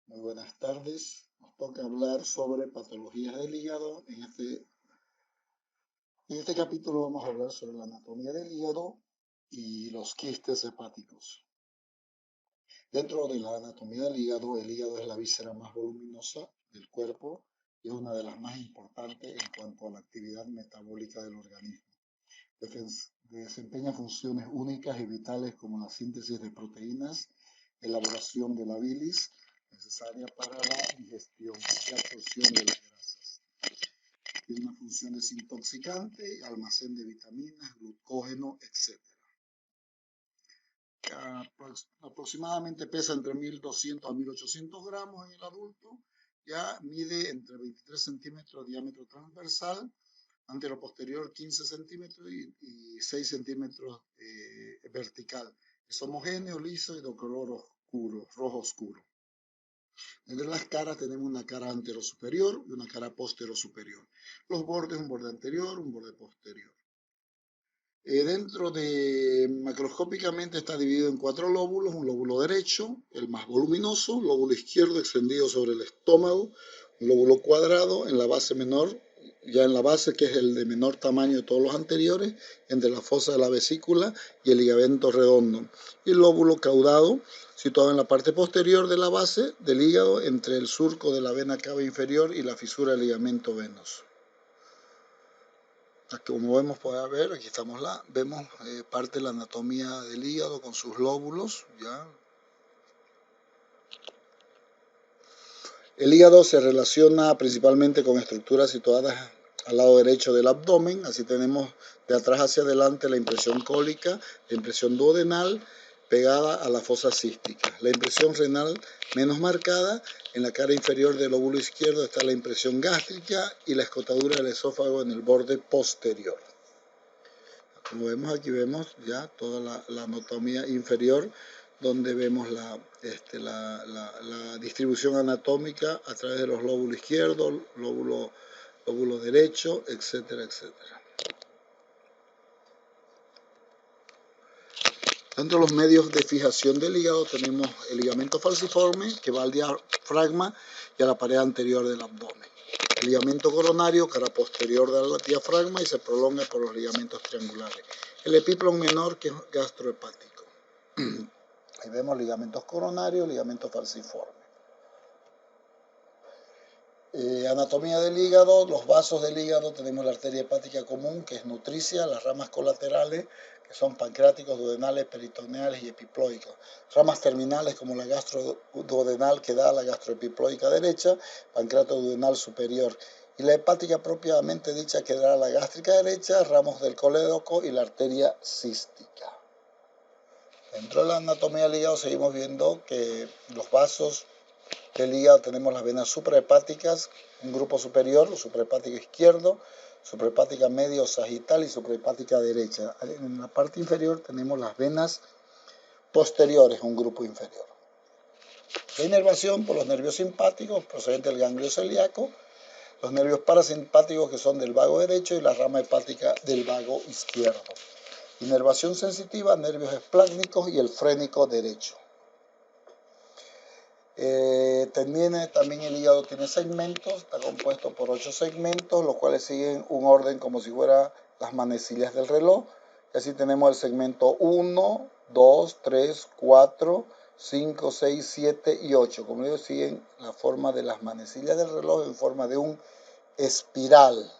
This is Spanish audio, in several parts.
Muy buenas tardes. Nos toca hablar sobre patologías del hígado. En este capítulo vamos a hablar sobre la anatomía del hígado y los quistes hepáticos. Dentro de la anatomía del hígado, el hígado es la víscera más voluminosa del cuerpo y es una de las más importantes en cuanto a la actividad metabólica del organismo. Desempeña funciones únicas y vitales como la síntesis de proteínas, elaboración de la bilis, necesaria para la digestión y absorción de las grasas. Tiene una función desintoxicante, almacén de vitaminas, glucógeno, etc. Aproximadamente pesa entre 1.200 a 1.800 gramos en el adulto. Ya mide entre 23 centímetros de diámetro transversal, antero-posterior 15 centímetros y 6 centímetros vertical. Es homogéneo, liso y de color oscuro, rojo oscuro. Entre las caras tenemos una cara antero-superior y una cara posterior-superior. Los bordes, un borde anterior, un borde posterior. Macroscópicamente está dividido en 4 lóbulos: un lóbulo derecho, el más voluminoso, un lóbulo izquierdo extendido sobre el estómago, un lóbulo cuadrado en la base menor, ya en la base, que es el de menor tamaño de todos los anteriores, entre la fosa de la vesícula y el ligamento redondo, y el lóbulo caudado, situado en la parte posterior de la base del hígado, entre el surco de la vena cava inferior y la fisura del ligamento venoso. Como ver, aquí vemos parte de la anatomía del hígado con sus lóbulos, ¿ya? El hígado se relaciona principalmente con estructuras situadas al lado derecho del abdomen. Así tenemos de atrás hacia adelante la impresión cólica, la impresión duodenal pegada a la fosa cística. La impresión renal menos marcada. En la cara inferior del lóbulo izquierdo está la impresión gástrica y la escotadura del esófago en el borde posterior. Como vemos, aquí vemos ya toda la anatomía inferior, donde vemos la distribución anatómica a través de los lóbulos izquierdos, lóbulo derecho, etcétera, etcétera. Dentro de los medios de fijación del hígado tenemos el ligamento falciforme, que va al diafragma y a la pared anterior del abdomen. El ligamento coronario, cara posterior del diafragma, y se prolonga por los ligamentos triangulares. El epíplon menor, que es gastrohepático. Ahí vemos ligamentos coronarios, ligamento falciforme. Anatomía del hígado. Los vasos del hígado: tenemos la arteria hepática común, que es nutricia, las ramas colaterales, que son pancreáticos, duodenales, peritoneales y epiploicos. Ramas terminales, como la gastroduodenal, que da a la gastroepiploica derecha, pancreato duodenal superior. Y la hepática propiamente dicha, que da a la gástrica derecha, ramos del colédoco y la arteria cística. Dentro de la anatomía del hígado seguimos viendo que los vasos del hígado tenemos las venas suprahepáticas, un grupo superior, suprahepática izquierdo, suprahepática medio sagital y suprahepática derecha. En la parte inferior tenemos las venas posteriores, un grupo inferior. La inervación por los nervios simpáticos procedente del ganglio celíaco, los nervios parasimpáticos, que son del vago derecho, y la rama hepática del vago izquierdo. Inervación sensitiva, nervios esplácnicos y el frénico derecho. También el hígado tiene segmentos, está compuesto por 8 segmentos, los cuales siguen un orden como si fueran las manecillas del reloj. Y así tenemos el segmento 1, 2, 3, 4, 5, 6, 7 y 8. Como digo, siguen la forma de las manecillas del reloj en forma de un espiral.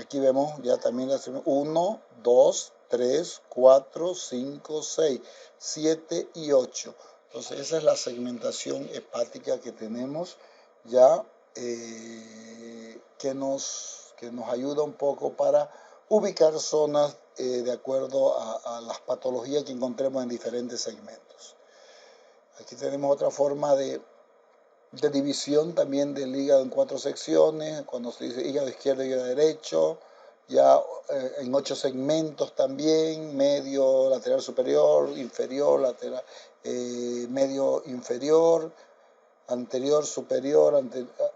Aquí vemos ya también la 1, 2, 3, 4, 5, 6, 7 y 8. Entonces esa es la segmentación hepática que tenemos ya, que nos ayuda un poco para ubicar zonas de acuerdo a las patologías que encontremos en diferentes segmentos. Aquí tenemos otra forma de división también del hígado en 4 secciones, cuando se dice hígado izquierdo y hígado derecho, ya en 8 segmentos también: medio, lateral superior, inferior, lateral, medio inferior, anterior superior,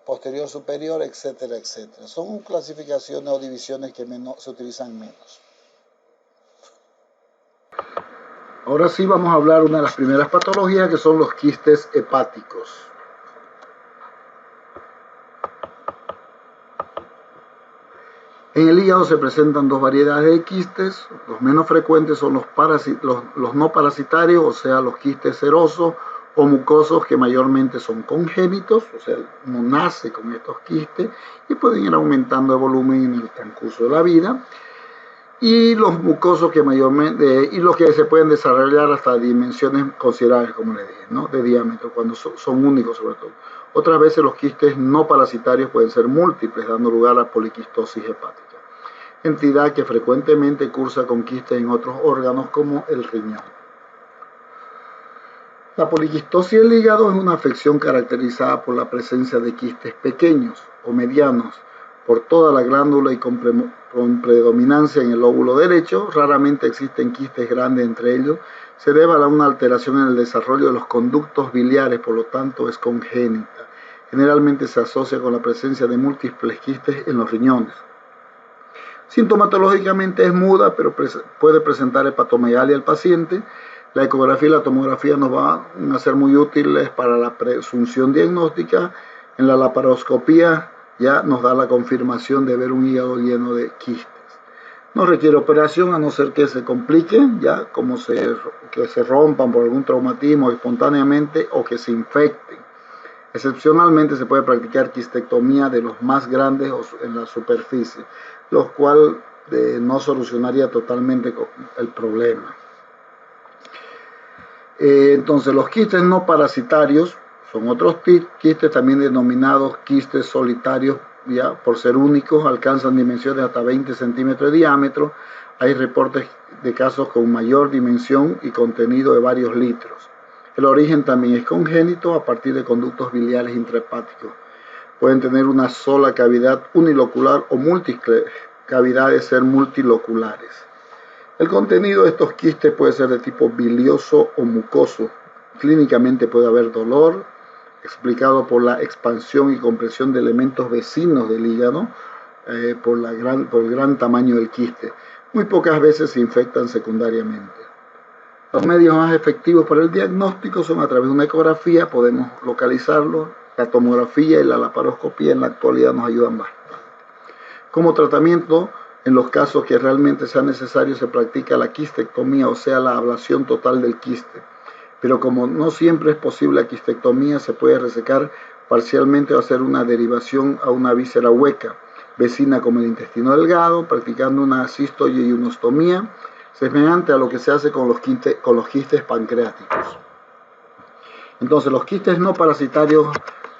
posterior superior, etcétera, etcétera. Son clasificaciones o divisiones que se utilizan menos. Ahora sí vamos a hablar de una de las primeras patologías, que son los quistes hepáticos. En el hígado se presentan dos variedades de quistes. Los menos frecuentes son los no parasitarios, o sea, los quistes serosos o mucosos, que mayormente son congénitos, o sea, uno nace con estos quistes y pueden ir aumentando de volumen en el transcurso de la vida. Y los mucosos y los que se pueden desarrollar hasta dimensiones considerables, como les dije, ¿no? De diámetro, cuando son únicos sobre todo. Otras veces los quistes no parasitarios pueden ser múltiples, dando lugar a poliquistosis hepática, entidad que frecuentemente cursa con quistes en otros órganos como el riñón. La poliquistosis del hígado es una afección caracterizada por la presencia de quistes pequeños o medianos por toda la glándula y con predominancia en el lóbulo derecho. Raramente existen quistes grandes entre ellos. Se debe a una alteración en el desarrollo de los conductos biliares, por lo tanto es congénita. Generalmente se asocia con la presencia de múltiples quistes en los riñones. Sintomatológicamente es muda, pero puede presentar hepatomegalia al paciente. La ecografía y la tomografía nos van a ser muy útiles para la presunción diagnóstica. En la laparoscopía ya nos da la confirmación de ver un hígado lleno de quistes. No requiere operación a no ser que se compliquen, ya como que se rompan por algún traumatismo espontáneamente o que se infecten. Excepcionalmente se puede practicar quistectomía de los más grandes en la superficie, lo cual no solucionaría totalmente el problema. Entonces los quistes no parasitarios son otros quistes también denominados quistes solitarios, ya por ser únicos, alcanzan dimensiones hasta 20 centímetros de diámetro. Hay reportes de casos con mayor dimensión y contenido de varios litros. El origen también es congénito a partir de conductos biliares intrahepáticos. Pueden tener una sola cavidad unilocular o múltiples cavidades ser multiloculares. El contenido de estos quistes puede ser de tipo bilioso o mucoso. Clínicamente puede haber dolor, explicado por la expansión y compresión de elementos vecinos del hígado, por el gran tamaño del quiste. Muy pocas veces se infectan secundariamente. Los medios más efectivos para el diagnóstico son a través de una ecografía, podemos localizarlo. La tomografía y la laparoscopía en la actualidad nos ayudan bastante. Como tratamiento, en los casos que realmente sea necesario, se practica la quistectomía, o sea, la ablación total del quiste. Pero como no siempre es posible la quistectomía, se puede resecar parcialmente o hacer una derivación a una víscera hueca, vecina como el intestino delgado, practicando una cistoyeyunostomía, semejante a lo que se hace con los quistes pancreáticos. Entonces, los quistes no parasitarios,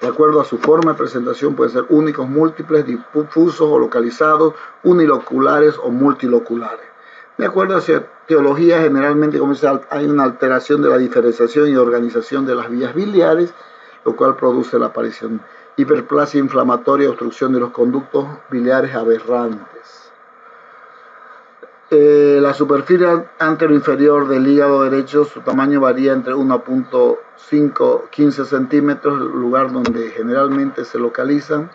de acuerdo a su forma de presentación, pueden ser únicos, múltiples, difusos o localizados, uniloculares o multiloculares. De acuerdo a esa teología, generalmente hay una alteración de la diferenciación y organización de las vías biliares, lo cual produce la aparición de hiperplasia inflamatoria, obstrucción de los conductos biliares aberrantes. La superficie anteroinferior del hígado derecho, su tamaño varía entre 1.5 15 centímetros, el lugar donde generalmente se localizan.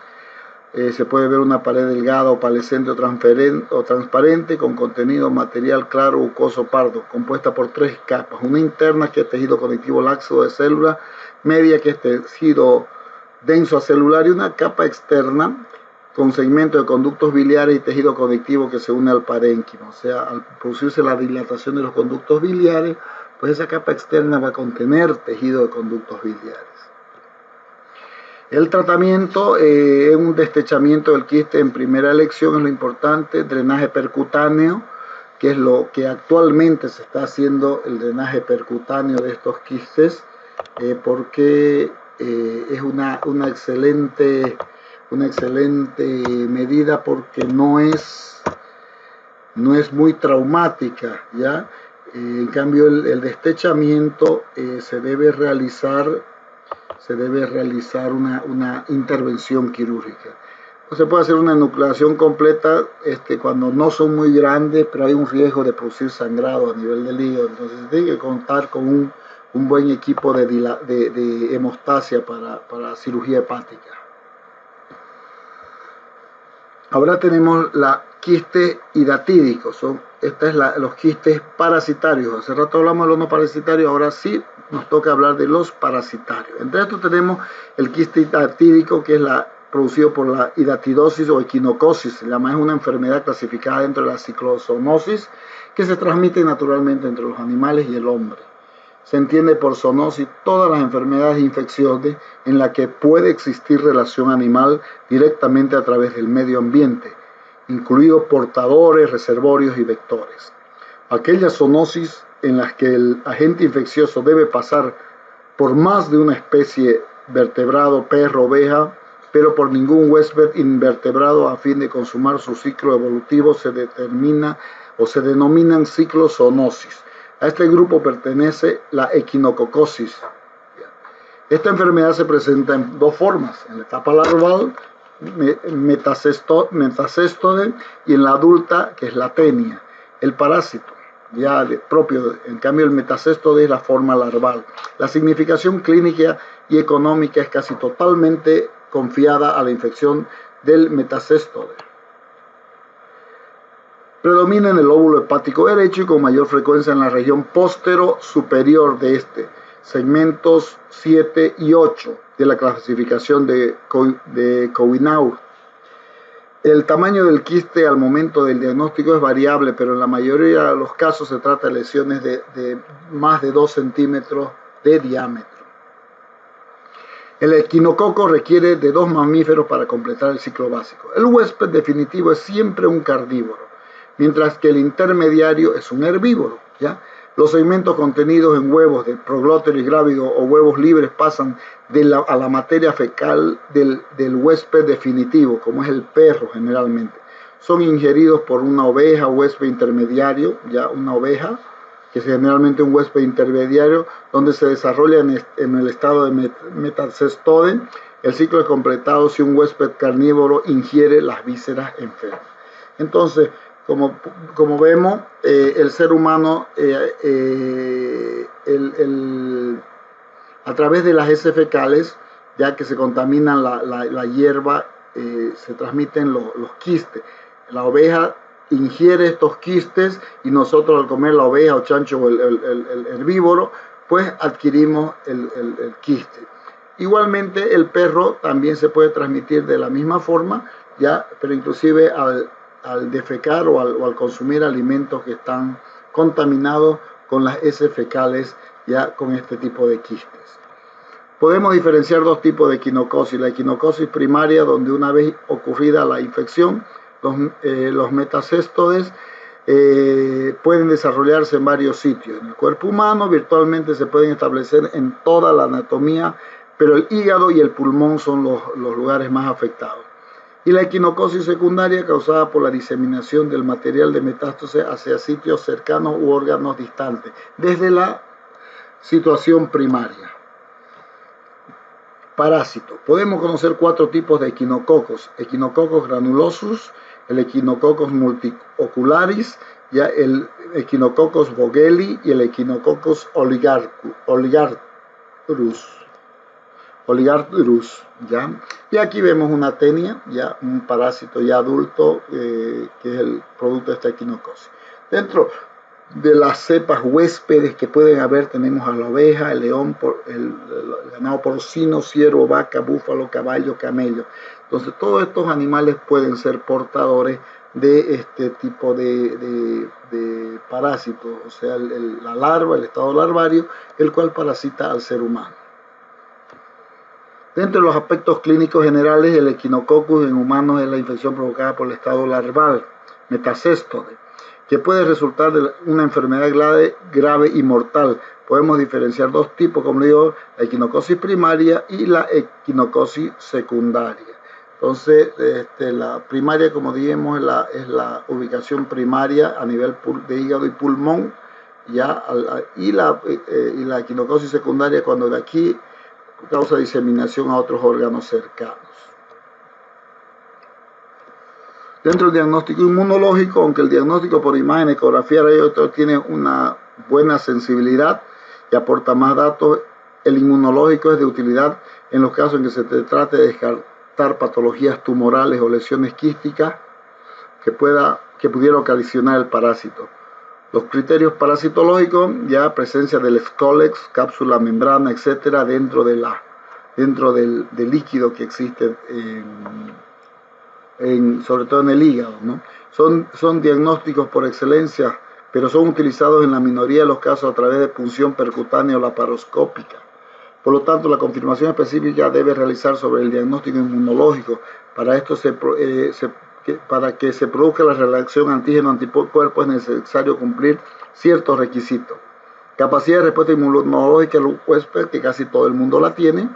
Se puede ver una pared delgada, opalescente o transparente con contenido material claro, mucoso, pardo, compuesta por 3 capas. Una interna, que es tejido conectivo laxo de célula, media, que es tejido denso acelular, y una capa externa con segmentos de conductos biliares y tejido conectivo que se une al parénquima. O sea, al producirse la dilatación de los conductos biliares, pues esa capa externa va a contener tejido de conductos biliares. El tratamiento es un destechamiento del quiste en primera elección, es lo importante, drenaje percutáneo, que es lo que actualmente se está haciendo, el drenaje percutáneo de estos quistes, porque es una excelente medida, porque no es muy traumática, ¿ya? En cambio, el destechamiento se debe realizar una intervención quirúrgica. Se puede hacer una enucleación completa cuando no son muy grandes, pero hay un riesgo de producir sangrado a nivel del hígado. Entonces se tiene que contar con un buen equipo de hemostasia para cirugía hepática. Ahora tenemos la quistes hidatídicos, los quistes parasitarios. Hace rato hablamos de los no parasitarios, ahora sí nos toca hablar de los parasitarios. Entre estos tenemos el quiste hidatídico, que es producido por la hidatidosis o equinocosis, se llama, es una enfermedad clasificada dentro de la ciclozoonosis que se transmite naturalmente entre los animales y el hombre. Se entiende por zoonosis todas las enfermedades infecciosas en las que puede existir relación animal directamente a través del medio ambiente, incluidos portadores, reservorios y vectores. Aquellas zoonosis en las que el agente infeccioso debe pasar por más de una especie, vertebrado, perro, oveja, pero por ningún huésped invertebrado a fin de consumar su ciclo evolutivo, se denominan ciclozoonosis. A este grupo pertenece la equinococosis. Esta enfermedad se presenta en dos formas: en la etapa larval, metacéstode, y en la adulta, que es la tenia, el parásito ya propio. En cambio, el metacéstode es la forma larval. La significación clínica y económica es casi totalmente confiada a la infección del metacéstode. Predomina en el lóbulo hepático derecho y con mayor frecuencia en la región postero-superior de este, segmentos 7 y 8 de la clasificación de Cowinou. El tamaño del quiste al momento del diagnóstico es variable, pero en la mayoría de los casos se trata de lesiones de más de 2 centímetros de diámetro. El equinococo requiere de 2 mamíferos para completar el ciclo básico. El huésped definitivo es siempre un carnívoro, mientras que el intermediario es un herbívoro, ¿ya? Los segmentos contenidos en huevos de proglóteres grávidos o huevos libres pasan a la materia fecal del huésped definitivo, como es el perro generalmente. Son ingeridos por una oveja, huésped intermediario, ya una oveja, que es generalmente un huésped intermediario, donde se desarrolla en el estado de metacéstode. El ciclo es completado si un huésped carnívoro ingiere las vísceras enfermas. Entonces, como vemos, el ser humano, a través de las heces fecales, ya que se contaminan la hierba, se transmiten los quistes. La oveja ingiere estos quistes y nosotros, al comer la oveja o chancho o el herbívoro, pues adquirimos el quiste. Igualmente, el perro también se puede transmitir de la misma forma, ya, pero inclusive al defecar o al consumir alimentos que están contaminados con las heces fecales, ya con este tipo de quistes. Podemos diferenciar dos tipos de equinocosis: la equinocosis primaria, donde una vez ocurrida la infección, los metacéstodes pueden desarrollarse en varios sitios. En el cuerpo humano virtualmente se pueden establecer en toda la anatomía, pero el hígado y el pulmón son los lugares más afectados. Y la equinocosis secundaria, causada por la diseminación del material de metástasis hacia sitios cercanos u órganos distantes, desde la situación primaria. Parásitos. Podemos conocer 4 tipos de equinococos: equinococos granulosus, el equinococos multiocularis, ya el equinococos vogeli y el equinococos oligartrus, ¿ya? Y aquí vemos una tenia, ya un parásito ya adulto, que es el producto de esta equinocosis. Dentro de las cepas huéspedes que pueden haber, tenemos a la oveja, el león, el ganado porcino, ciervo, vaca, búfalo, caballo, camello. Entonces, todos estos animales pueden ser portadores de este tipo de parásitos, o sea, la larva, el estado larvario, el cual parasita al ser humano. Dentro de los aspectos clínicos generales, el equinococcus en humanos es la infección provocada por el estado larval, metacéstode, que puede resultar de una enfermedad grave y mortal. Podemos diferenciar 2 tipos, como digo, la equinocosis primaria y la equinocosis secundaria. Entonces, la primaria, como dijimos, es la ubicación primaria a nivel de hígado y pulmón, ¿ya? Y la equinocosis secundaria, cuando de aquí causa diseminación a otros órganos cercanos. Dentro del diagnóstico inmunológico, aunque el diagnóstico por imagen, ecografía, rayos tiene una buena sensibilidad y aporta más datos, el inmunológico es de utilidad en los casos en que se trate de descartar patologías tumorales o lesiones quísticas, ¿ok? que pudiera ocasionar el parásito. Los criterios parasitológicos, ya presencia del Scolex, cápsula, membrana, etcétera, dentro del líquido que existe, sobre todo en el hígado, ¿no? Son diagnósticos por excelencia, pero son utilizados en la minoría de los casos a través de punción percutánea o laparoscópica. Por lo tanto, la confirmación específica debe realizar sobre el diagnóstico inmunológico. Para esto para que se produzca la reacción antígeno-anticuerpo es necesario cumplir ciertos requisitos. Capacidad de respuesta inmunológica del huésped, que casi todo el mundo la tiene.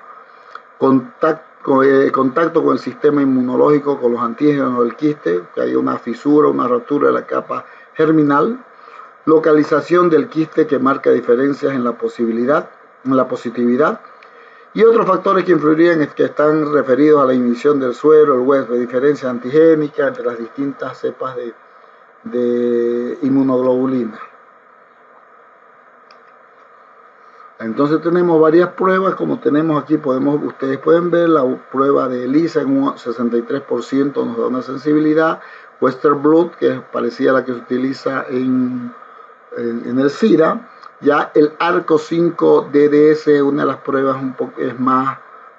Contacto con el sistema inmunológico, con los antígenos del quiste, que hay una fisura, una rotura de la capa germinal. Localización del quiste, que marca diferencias en la positividad. Y otros factores que influirían que están referidos a la inhibición del suero, el huésped, diferencia antigénica entre las distintas cepas de inmunoglobulina. Entonces tenemos varias pruebas, como tenemos aquí, ustedes pueden ver la prueba de ELISA en un 63% nos da una sensibilidad, Western Blot, que es parecida a la que se utiliza en el SIRA. Ya el ARCO 5 DDS, una de las pruebas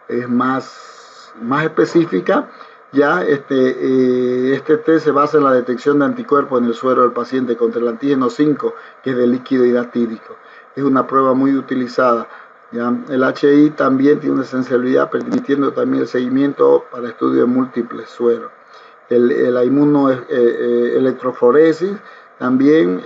es más específica. Ya este test se basa en la detección de anticuerpos en el suero del paciente contra el antígeno 5, que es del líquido hidratídico. Es una prueba muy utilizada. ¿Ya? El HI también tiene una sensibilidad, permitiendo también el seguimiento para estudio de múltiples sueros. La inmunoelectroforesis, también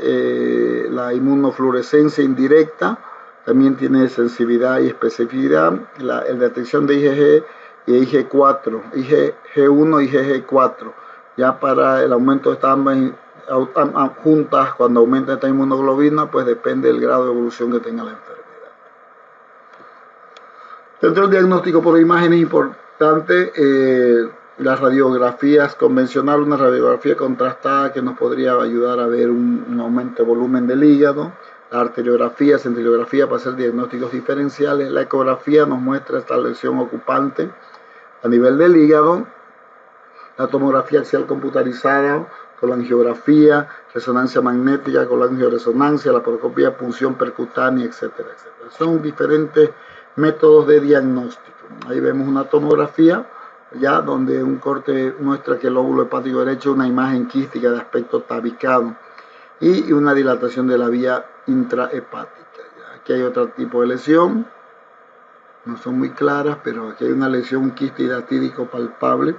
la inmunofluorescencia indirecta, también tiene sensibilidad y especificidad. La detección de IgG y IG4, IgG1 y IgG4, ya para el aumento de estas juntas, cuando aumenta esta inmunoglobina, pues depende del grado de evolución que tenga la enfermedad. Dentro del diagnóstico por imagen es importante las radiografías convencionales, una radiografía contrastada que nos podría ayudar a ver un aumento de volumen del hígado, la arteriografía, centrilografía para hacer diagnósticos diferenciales, la ecografía nos muestra esta lesión ocupante a nivel del hígado, la tomografía axial computarizada, colangiografía, resonancia magnética, colangioresonancia, la laparoscopia, punción percutánea, etcétera, etcétera. Son diferentes métodos de diagnóstico. Ahí vemos una tomografía, ya donde un corte muestra que el lóbulo hepático derecho, una imagen quística de aspecto tabicado y una dilatación de la vía intrahepática. Aquí hay otro tipo de lesión, no son muy claras, pero aquí hay una lesión, un quiste hidratídico palpable,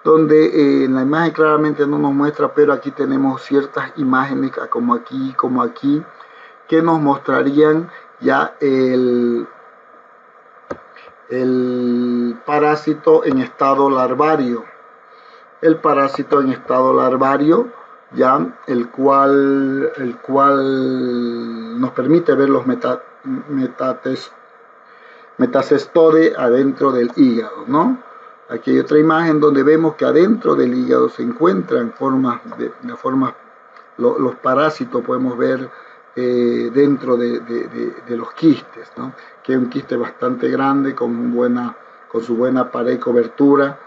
donde en la imagen claramente no nos muestra, pero aquí tenemos ciertas imágenes como aquí, que nos mostrarían ya el parásito en estado larvario. El parásito en estado larvario, ya el cual nos permite ver los metacestode adentro del hígado, ¿no? Aquí hay otra imagen donde vemos que adentro del hígado se encuentran los parásitos, podemos ver dentro de los quistes, ¿no? Que es un quiste bastante grande con su buena pared y cobertura,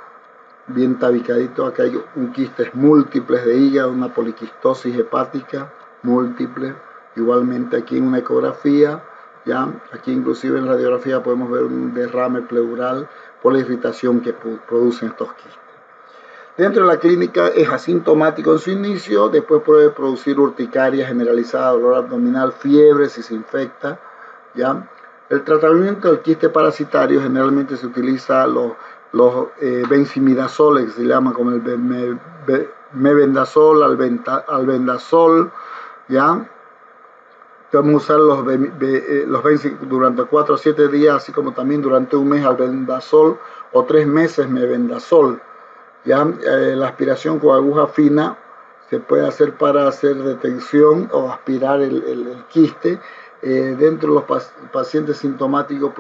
bien tabicadito. Acá hay un quistes múltiples de hígado, una poliquistosis hepática múltiple. Igualmente aquí en una ecografía, ya aquí inclusive en radiografía podemos ver un derrame pleural por la irritación que producen estos quistes. Dentro de la clínica es asintomático en su inicio, después puede producir urticaria generalizada, dolor abdominal, fiebre si se infecta, ¿ya? El tratamiento del quiste parasitario generalmente se utiliza los benzimidazoles, que se llama como el mebendazol, albendazol, ¿ya? Vamos a usar los durante 4 a 7 días, así como también durante un mes albendazol o 3 meses mebendazol. Ya la aspiración con aguja fina se puede hacer para hacer detención o aspirar el quiste. Dentro de los pacientes sintomáticos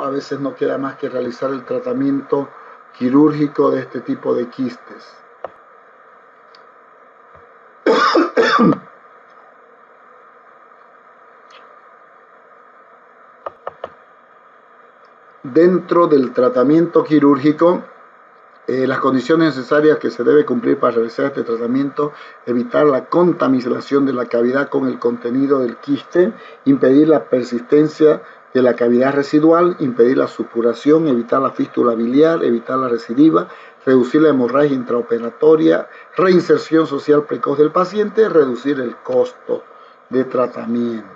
a veces no queda más que realizar el tratamiento quirúrgico de este tipo de quistes. Dentro del tratamiento quirúrgico Las condiciones necesarias que se debe cumplir para realizar este tratamiento: evitar la contaminación de la cavidad con el contenido del quiste, impedir la persistencia de la cavidad residual, impedir la supuración, evitar la fístula biliar, evitar la recidiva, reducir la hemorragia intraoperatoria, reinserción social precoz del paciente, reducir el costo de tratamiento.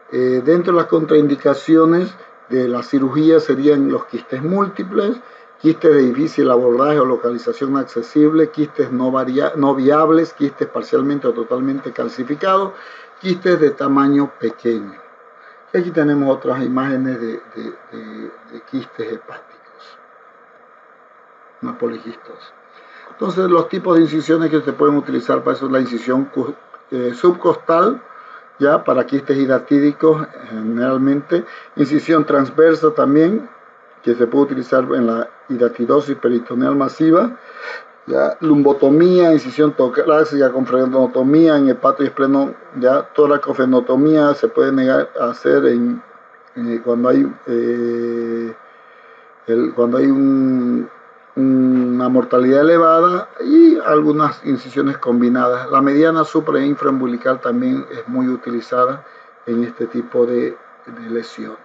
Dentro de las contraindicaciones de la cirugía serían los quistes múltiples, quistes de difícil abordaje o localización accesible, quistes no viables, quistes parcialmente o totalmente calcificados, quistes de tamaño pequeño. Y aquí tenemos otras imágenes de quistes hepáticos, una poliquistosis. Entonces, los tipos de incisiones que se pueden utilizar para eso es la incisión subcostal, ya para quistes hidatídicos generalmente, incisión transversa también, que se puede utilizar en la hidatidosis peritoneal masiva, ya lumbotomía, incisión torácica con frenotomía en hepato y espleno, ya toracofrenotomía se puede negar a hacer cuando hay una mortalidad elevada, y algunas incisiones combinadas. La mediana supra e infraumbilical también es muy utilizada en este tipo de lesiones.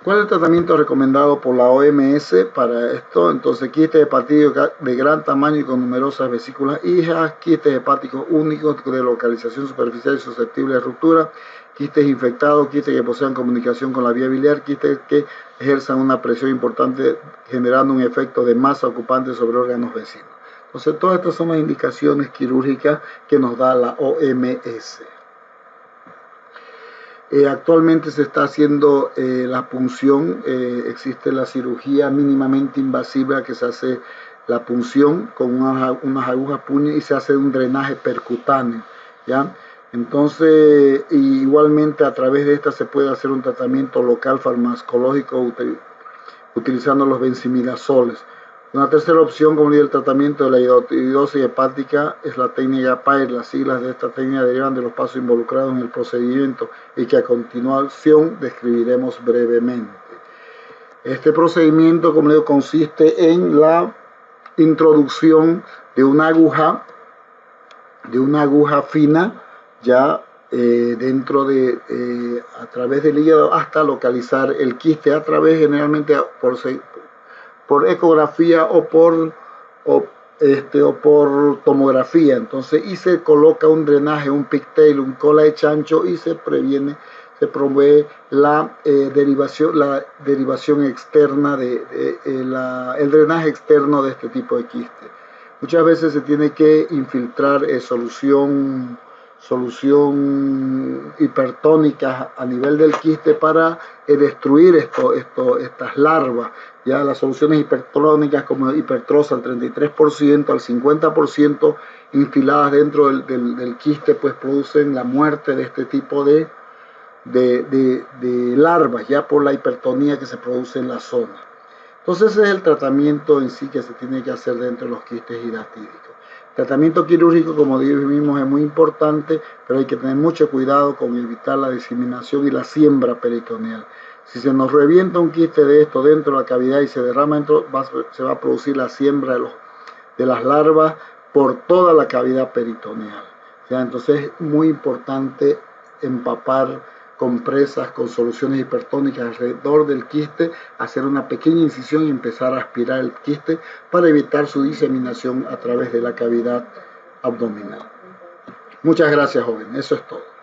¿Cuál es el tratamiento recomendado por la OMS para esto? Entonces, quistes hepáticos de gran tamaño y con numerosas vesículas hijas, quistes hepáticos únicos de localización superficial y susceptible de ruptura, quistes infectados, quistes que posean comunicación con la vía biliar, quistes que ejerzan una presión importante generando un efecto de masa ocupante sobre órganos vecinos. Entonces, todas estas son las indicaciones quirúrgicas que nos da la OMS. Actualmente se está haciendo la punción, existe la cirugía mínimamente invasiva que se hace la punción con unas agujas puño y se hace un drenaje percutáneo, ¿ya? Entonces, igualmente a través de esta se puede hacer un tratamiento local farmacológico utilizando los benzimidazoles. Una tercera opción, como el tratamiento de la hidatidosis hepática, es la técnica PAIR. Las siglas de esta técnica derivan de los pasos involucrados en el procedimiento y que a continuación describiremos brevemente. Este procedimiento, como digo, consiste en la introducción de una aguja fina, ya dentro a través del hígado, hasta localizar el quiste a través, generalmente por ecografía o por tomografía. Entonces, y se coloca un drenaje, un pigtail, un cola de chancho, y se provee la derivación externa, el drenaje externo de este tipo de quiste. Muchas veces se tiene que infiltrar solución hipertónica a nivel del quiste para destruir estas larvas. Ya las soluciones hipertónicas como hipertrosa al 33%, al 50% infiladas dentro del quiste, pues producen la muerte de este tipo de larvas, ya por la hipertonía que se produce en la zona. Entonces ese es el tratamiento en sí que se tiene que hacer dentro de los quistes hidatídicos. El tratamiento quirúrgico, como dijimos, es muy importante, pero hay que tener mucho cuidado con evitar la diseminación y la siembra peritoneal. Si se nos revienta un quiste de esto dentro de la cavidad y se derrama dentro, se va a producir la siembra de las larvas por toda la cavidad peritoneal. ¿Ya? Entonces es muy importante empapar compresas con soluciones hipertónicas alrededor del quiste, hacer una pequeña incisión y empezar a aspirar el quiste para evitar su diseminación a través de la cavidad abdominal. Muchas gracias, joven. Eso es todo.